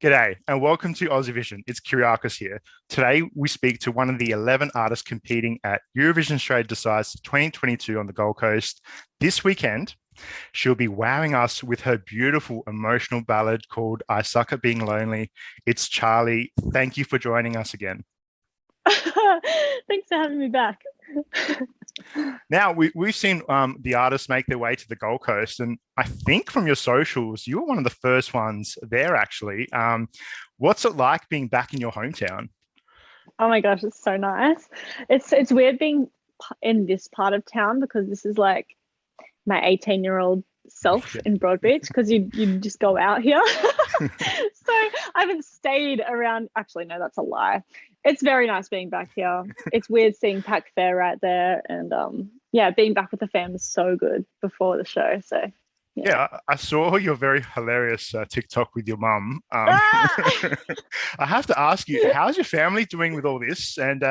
G'day and welcome to Aussievision. It's Kyriakos here. Today we speak to one of the 11 artists competing at Eurovision Australia Decides 2022 on the Gold Coast. This weekend, she'll be wowing us with her beautiful emotional ballad called I Suck at Being Lonely. It's Charley. Thank you for joining us again. Thanks for having me back. Now, we've seen the artists make their way to the Gold Coast, and I think from your socials, you were one of the first ones there, actually. What's it like being back in your hometown? Oh my gosh, it's so nice. It's weird being in this part of town because this is like my 18-year-old self in Broadbeach because you just go out here. So I haven't stayed around. Actually, no, that's a lie. It's very nice being back here. It's weird seeing Pack Fair right there, and being back with the fam is so good before the show. So yeah, I saw your very hilarious TikTok with your mum. I have to ask you, how's your family doing with all this? And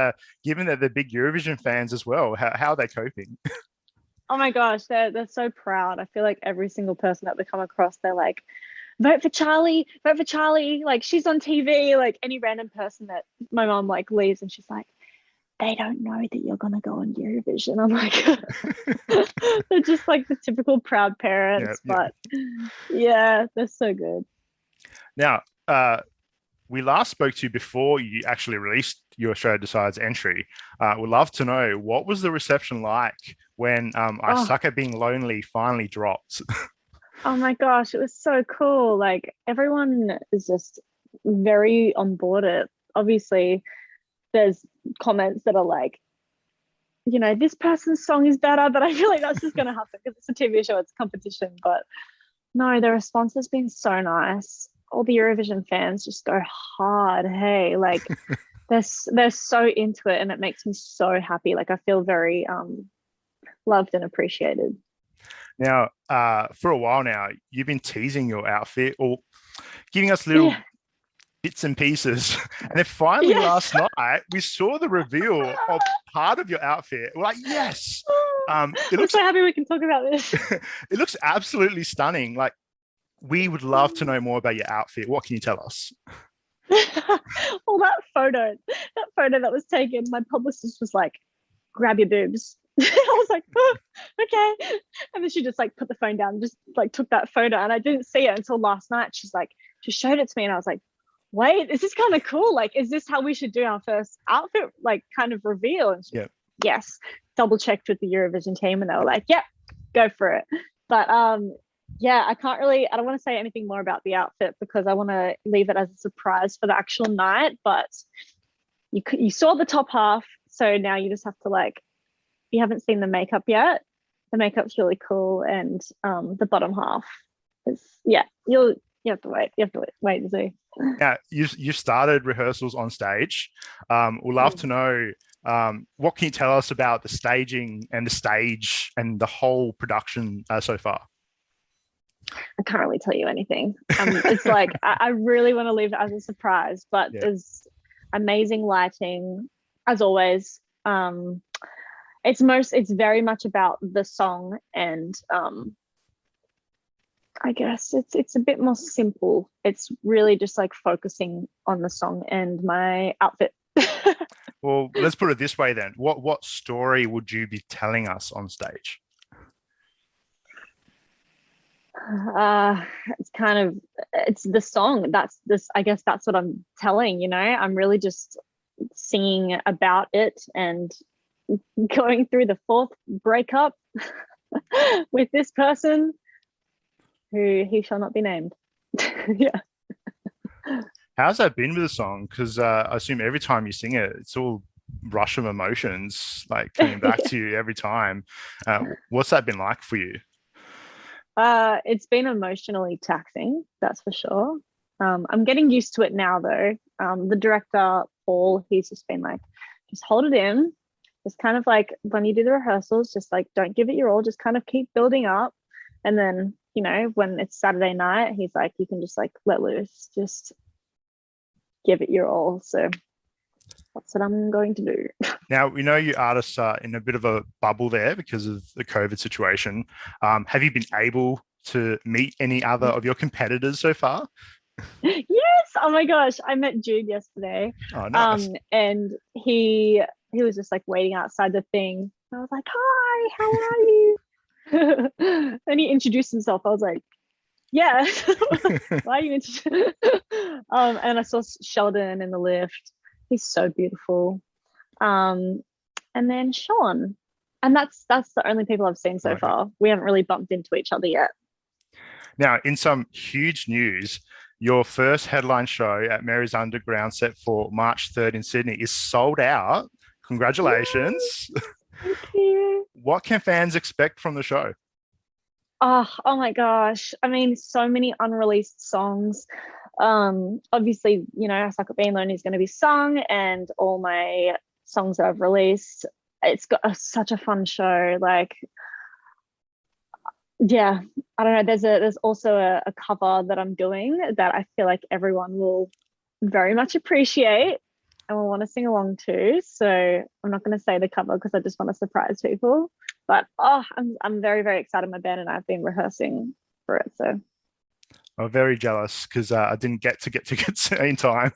given that they're big Eurovision fans as well, how are they coping? Oh my gosh, they're so proud. I feel like every single person that we come across, they're like, vote for Charley, vote for Charley. Like she's on TV. Like any random person that my mom like leaves and she's like, they don't know that you're gonna go on Eurovision. I'm like, they're just like the typical proud parents, but yeah, they're so good. Now, we last spoke to you before you actually released your Australia Decides entry. We'd love to know, what was the reception like when I Suck at Being Lonely finally dropped? Oh my gosh, it was so cool. Like everyone is just very on board it. Obviously, there's comments that are like, this person's song is better, but I feel like that's just going to happen because it's a TV show, it's a competition. But no, the response has been so nice. All the Eurovision fans just go hard. Hey, like they're so into it, and it makes me so happy. Like I feel very loved and appreciated. Now, for a while now, you've been teasing your outfit or giving us little bits and pieces. And then finally last night, we saw the reveal of part of your outfit. We're like, yes. I'm so happy we can talk about this. It looks absolutely stunning. Like, we would love to know more about your outfit. What can you tell us? Well, that photo that was taken, my publicist was like, grab your boobs. I was like, oh, okay. And then she just like put the phone down and just like took that photo. And I didn't see it until last night. She showed it to me and I was like, wait, is this kind of cool? Like, is this how we should do our first outfit, like kind of reveal? And she, yes, double checked with the Eurovision team and they were like, yep, go for it. But I don't want to say anything more about the outfit because I want to leave it as a surprise for the actual night. But you saw the top half. So now you just have to like, you haven't seen the makeup yet. The makeup's really cool, and the bottom half is you have to wait. You have to wait and see. Yeah, you started rehearsals on stage. We'd love to know what can you tell us about the staging and the stage and the whole production so far? I can't really tell you anything. It's like I really want to leave it as a surprise, but there's amazing lighting as always. It's very much about the song, and I guess it's a bit more simple. It's really just like focusing on the song and my outfit. Well, let's put it this way then. What story would you be telling us on stage? It's the song. I guess that's what I'm telling, I'm really just singing about it and going through the fourth breakup with this person who he shall not be named. How's that been with the song? Because I assume every time you sing it, it's all rush of emotions like coming back to you every time. What's that been like for you? It's been emotionally taxing, that's for sure. I'm getting used to it now though. The director, Paul, he's just been like, just hold it in. It's kind of like when you do the rehearsals, just like don't give it your all, just kind of keep building up. And then, when it's Saturday night, he's like, you can just like let loose, just give it your all. So that's what I'm going to do. Now, we know you artists are in a bit of a bubble there because of the COVID situation. Have you been able to meet any other of your competitors so far? Yes, Oh my gosh, I met Jude yesterday. Oh, nice. And he was just like waiting outside the thing. I was like, "Hi, how are you?" And he introduced himself. I was like, "Yeah, why are you introduced?" And I saw Sheldon in the lift. He's so beautiful. And then Sean, and that's the only people I've seen so far. We haven't really bumped into each other yet. Now, in some huge news, your first headline show at Mary's Underground, set for March 3rd in Sydney, is sold out. Congratulations. Thank you. What can fans expect from the show? Oh my gosh. I mean, so many unreleased songs. Obviously, I Suck at Being Lonely is going to be sung, and all my songs that I've released. It's got such a fun show. Like, yeah, I don't know. There's also a cover that I'm doing that I feel like everyone will very much appreciate and will want to sing along to. So I'm not going to say the cover because I just want to surprise people. But I'm very, very excited. My band and I have been rehearsing for it. So I'm very jealous because I didn't get to get tickets in time.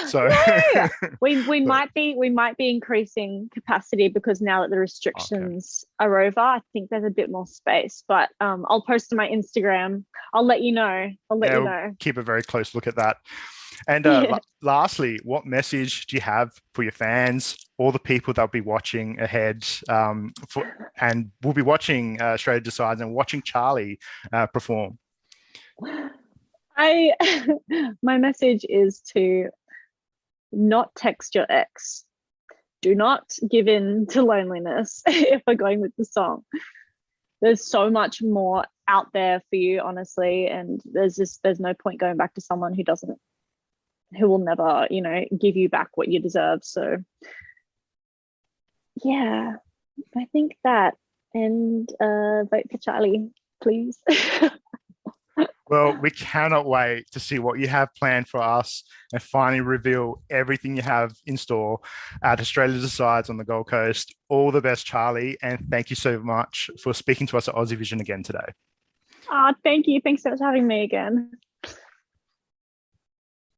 So no! we might be increasing capacity because now that the restrictions are over, I think there's a bit more space. But I'll post to my Instagram. I'll let you know. We'll keep a very close look at that. And lastly, what message do you have for your fans, all the people that'll be watching ahead, and will be watching Australia Decides and watching Charley perform? My message is to not text your ex. Do not give in to loneliness if we're going with the song. There's so much more out there for you, honestly, and there's no point going back to someone who will never, give you back what you deserve. So yeah, I think that, and vote for Charley, please. Well, we cannot wait to see what you have planned for us and finally reveal everything you have in store at Australia Decides on the Gold Coast. All the best, Charley, and thank you so much for speaking to us at Aussievision again today. Thank you. Thanks so much for having me again.